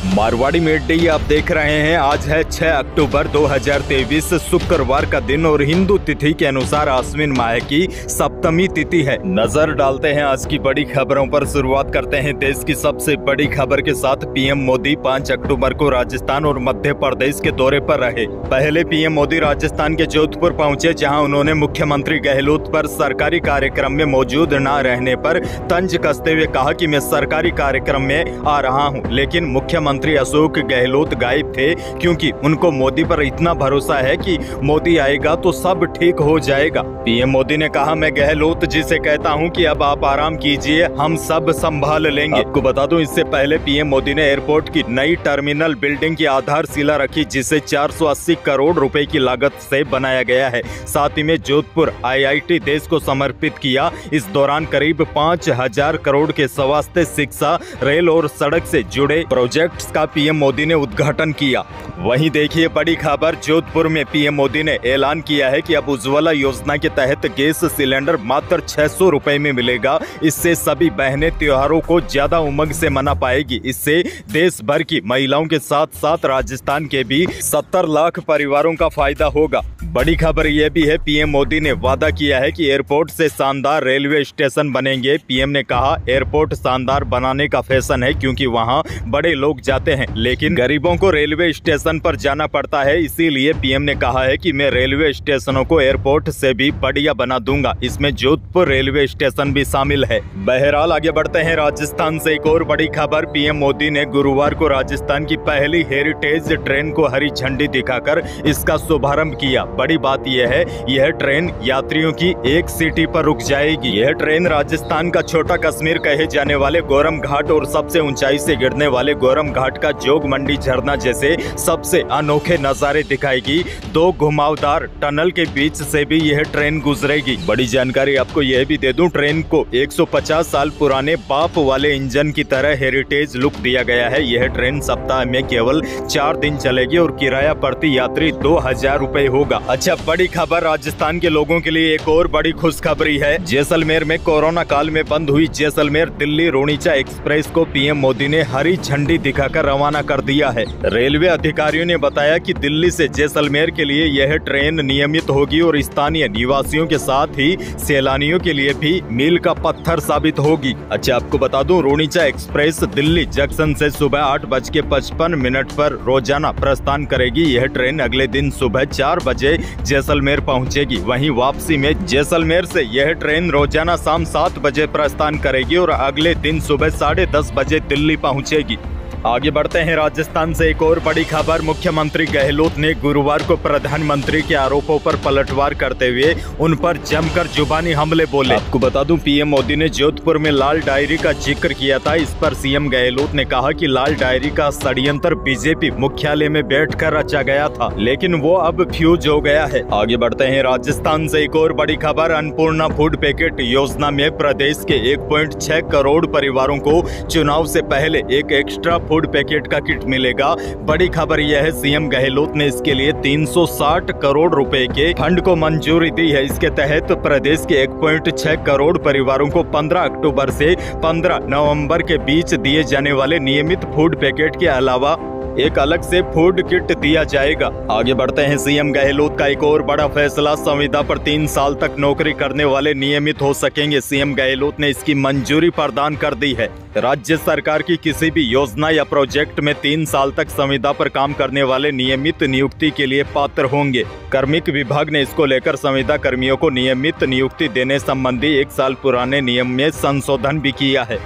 Marwari mid आप देख रहे हैं। आज है 6 अक्टूबर 2023 शुक्रवार का दिन और हिंदू तिथि के अनुसार आश्विन माह की सप्तमी तिथि है। नजर डालते हैं आज की बड़ी खबरों पर। शुरुआत करते हैं देश की सबसे बड़ी खबर के साथ। पीएम मोदी 5 अक्टूबर को राजस्थान और मध्य प्रदेश के दौरे पर रहे। पहले पीएम मोदी राजस्थान के जोधपुर पहुंचे, जहां उन्होंने मुख्यमंत्री गहलोत पर सरकारी कार्यक्रम में मौजूद न रहने पर तंज कसते हुए कहा कि मैं सरकारी कार्यक्रम में आ रहा हूं, लेकिन मुख्यमंत्री अशोक गहलोत गायब थे, क्योंकि उनको मोदी पर इतना भरोसा है कि मोदी आएगा तो सब ठीक हो जाएगा। पीएम मोदी ने कहा, मैं गहलोत जी से कहता हूं कि अब आप आराम कीजिए, हम सब संभाल लेंगे। आपको बता दूं, इससे पहले पीएम मोदी ने एयरपोर्ट की नई टर्मिनल बिल्डिंग की आधारशिला रखी, जिसे 480 करोड़ रुपए की लागत से बनाया गया है। साथ ही में जोधपुर IIT देश को समर्पित किया। इस दौरान करीब 5000 करोड़ के स्वास्थ्य, शिक्षा, रेल और सड़क से जुड़े प्रोजेक्ट्स का पीएम मोदी ने उद्घाटन किया। वहीं देखिए बड़ी खबर, जोधपुर में पीएम मोदी ने ऐलान किया है कि अब उज्ज्वला योजना के तहत गैस सिलेंडर मात्र 600 रुपए में मिलेगा। इससे सभी बहनें त्योहारों को ज्यादा उमंग से मना पाएगी। इससे देश भर की महिलाओं के साथ साथ राजस्थान के भी 70 लाख परिवारों का फायदा होगा। बड़ी खबर यह भी है, पीएम मोदी ने वादा किया है कि एयरपोर्ट से शानदार रेलवे स्टेशन बनेंगे। पीएम ने कहा, एयरपोर्ट शानदार बनाने का फैशन है, क्योंकि वहां बड़े लोग जाते हैं, लेकिन गरीबों को रेलवे स्टेशन पर जाना पड़ता है। इसीलिए पीएम ने कहा है कि मैं रेलवे स्टेशनों को एयरपोर्ट से भी बढ़िया बना दूंगा। इसमें जोधपुर रेलवे स्टेशन भी शामिल है। बहरहाल आगे बढ़ते हैं राजस्थान से। एक और बड़ी खबर, पीएम मोदी ने गुरुवार को राजस्थान की पहली हेरिटेज ट्रेन को हरी झंडी दिखाकर इसका शुभारंभ किया। बड़ी बात यह है, यह ट्रेन यात्रियों की एक सिटी पर रुक जाएगी। यह ट्रेन राजस्थान का छोटा कश्मीर कहे जाने वाले गोरम घाट और सबसे ऊंचाई से गिरने वाले गोरम घाट का जोग मंडी झरना जैसे सबसे अनोखे नजारे दिखाएगी। 2 घुमावदार टनल के बीच से भी यह ट्रेन गुजरेगी। बड़ी जानकारी आपको यह भी दे दूं, ट्रेन को 150 साल पुराने बाप वाले इंजन की तरह हेरिटेज लुक दिया गया है। यह ट्रेन सप्ताह में केवल 4 दिन चलेगी और किराया प्रति यात्री 2000 रुपए होगा। अच्छा, बड़ी खबर राजस्थान के लोगों के लिए एक और बड़ी खुशखबरी है। जैसलमेर में कोरोना काल में बंद हुई जैसलमेर दिल्ली रोनिचा एक्सप्रेस को पीएम मोदी ने हरी झंडी दिखाकर रवाना कर दिया है। रेलवे अधिकारियों ने बताया कि दिल्ली से जैसलमेर के लिए यह ट्रेन नियमित होगी और स्थानीय निवासियों के साथ ही सैलानियों के लिए भी मील का पत्थर साबित होगी। अच्छा, आपको बता दूं, रोनिचा एक्सप्रेस दिल्ली जंक्शन से सुबह 8:55 पर रोजाना प्रस्थान करेगी। यह ट्रेन अगले दिन सुबह 4 बजे जैसलमेर पहुंचेगी। वहीं वापसी में जैसलमेर से यह ट्रेन रोजाना शाम 7 बजे प्रस्थान करेगी और अगले दिन सुबह 10:30 बजे दिल्ली पहुंचेगी। आगे बढ़ते हैं राजस्थान से। एक और बड़ी खबर, मुख्यमंत्री गहलोत ने गुरुवार को प्रधानमंत्री के आरोपों पर पलटवार करते हुए उन पर जमकर जुबानी हमले बोले। आपको बता दूं, पीएम मोदी ने जोधपुर में लाल डायरी का जिक्र किया था। इस पर सीएम गहलोत ने कहा कि लाल डायरी का षड्यंत्र बीजेपी मुख्यालय में बैठकर रचा गया था, लेकिन वो अब फ्यूज हो गया है। आगे बढ़ते हैं राजस्थान से। एक और बड़ी खबर, अन्नपूर्णा फूड पैकेट योजना में प्रदेश के 1.6 करोड़ परिवारों को चुनाव से पहले एक एक्स्ट्रा फूड पैकेट का किट मिलेगा। बड़ी खबर यह है, सीएम गहलोत ने इसके लिए 360 करोड़ रुपए के फंड को मंजूरी दी है। इसके तहत प्रदेश के 1.6 करोड़ परिवारों को 15 अक्टूबर से 15 नवंबर के बीच दिए जाने वाले नियमित फूड पैकेट के अलावा एक अलग से फूड किट दिया जाएगा। आगे बढ़ते हैं, सीएम गहलोत का एक और बड़ा फैसला, संविदा पर 3 साल तक नौकरी करने वाले नियमित हो सकेंगे। सीएम गहलोत ने इसकी मंजूरी प्रदान कर दी है। राज्य सरकार की किसी भी योजना या प्रोजेक्ट में 3 साल तक संविदा पर काम करने वाले नियमित नियुक्ति के लिए पात्र होंगे। कार्मिक विभाग ने इसको लेकर संविदा कर्मियों को नियमित नियुक्ति देने संबंधी 1 साल पुराने नियम में संशोधन भी किया है।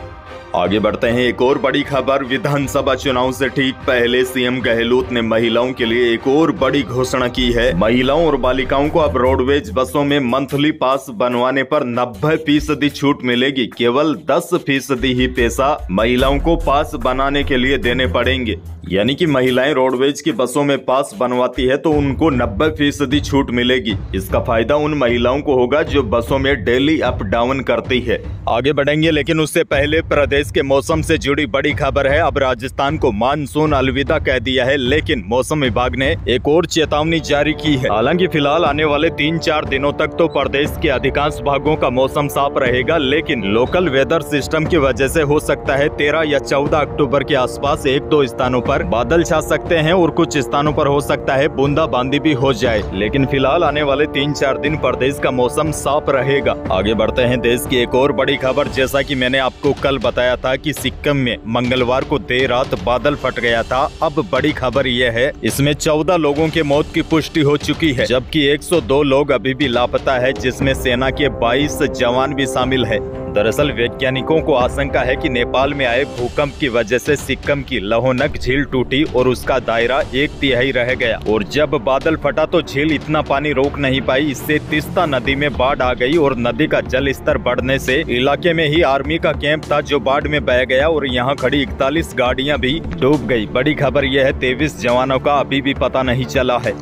आगे बढ़ते हैं, एक और बड़ी खबर, विधानसभा चुनाव से ठीक पहले सीएम गहलोत ने महिलाओं के लिए एक और बड़ी घोषणा की है। महिलाओं और बालिकाओं को अब रोडवेज बसों में मंथली पास बनवाने पर 90% छूट मिलेगी। केवल 10% ही पैसा महिलाओं को पास बनाने के लिए देने पड़ेंगे। यानी कि महिलाएं रोडवेज की बसों में पास बनवाती है तो उनको 90% छूट मिलेगी। इसका फायदा उन महिलाओं को होगा जो बसों में डेली अप डाउन करती है। आगे बढ़ेंगे, लेकिन उससे पहले प्रदेश प्रदेश के मौसम से जुड़ी बड़ी खबर है। अब राजस्थान को मानसून अलविदा कह दिया है, लेकिन मौसम विभाग ने एक और चेतावनी जारी की है। हालांकि फिलहाल आने वाले 3-4 दिनों तक तो प्रदेश के अधिकांश भागों का मौसम साफ रहेगा, लेकिन लोकल वेदर सिस्टम की वजह से हो सकता है 13 या 14 अक्टूबर के आसपास 1-2 स्थानों पर बादल छा सकते हैं और कुछ स्थानों पर हो सकता है बूंदाबांदी भी हो जाए। लेकिन फिलहाल आने वाले 3-4 दिन प्रदेश का मौसम साफ रहेगा। आगे बढ़ते हैं देश की एक और बड़ी खबर। जैसा कि मैंने आपको कल बताया था कि सिक्किम में मंगलवार को देर रात बादल फट गया था। अब बड़ी खबर यह है, इसमें 14 लोगों के मौत की पुष्टि हो चुकी है, जबकि 102 लोग अभी भी लापता है, जिसमें सेना के 22 जवान भी शामिल है। दरअसल वैज्ञानिकों को आशंका है कि नेपाल में आए भूकंप की वजह से सिक्किम की लहोनक झील टूटी और उसका दायरा 1/3 रह गया, और जब बादल फटा तो झील इतना पानी रोक नहीं पाई। इससे तीस्ता नदी में बाढ़ आ गई और नदी का जल स्तर बढ़ने से इलाके में ही आर्मी का कैंप था जो बाढ़ में बह गया और यहाँ खड़ी 41 गाड़ियाँ भी डूब गई। बड़ी खबर यह है, 23 जवानों का अभी भी पता नहीं चला है।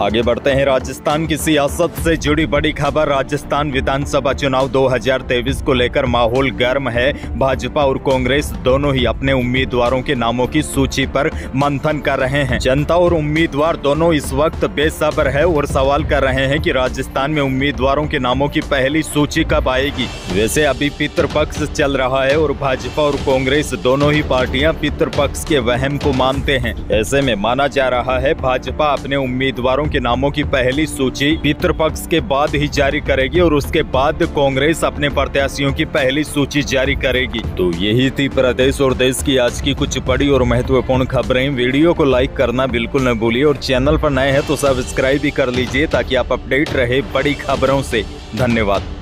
आगे बढ़ते हैं राजस्थान की सियासत से जुड़ी बड़ी खबर। राजस्थान विधानसभा चुनाव 2023 को लेकर माहौल गर्म है। भाजपा और कांग्रेस दोनों ही अपने उम्मीदवारों के नामों की सूची पर मंथन कर रहे हैं। जनता और उम्मीदवार दोनों इस वक्त बेसब्र है और सवाल कर रहे हैं कि राजस्थान में उम्मीदवारों के नामों की पहली सूची कब आएगी। वैसे अभी पितृपक्ष चल रहा है और भाजपा और कांग्रेस दोनों ही पार्टियां पितृपक्ष के वहम को मानते हैं। ऐसे में माना जा रहा है भाजपा अपने उम्मीदवारों के नामों की पहली सूची पितृपक्ष के बाद ही जारी करेगी और उसके बाद कांग्रेस अपने प्रत्याशियों की पहली सूची जारी करेगी। तो यही थी प्रदेश और देश की आज की कुछ बड़ी और महत्वपूर्ण खबरें। वीडियो को लाइक करना बिल्कुल न भूलिए और चैनल पर नए हैं तो सब्सक्राइब भी कर लीजिए ताकि आप अपडेट रहे बड़ी खबरों से। धन्यवाद।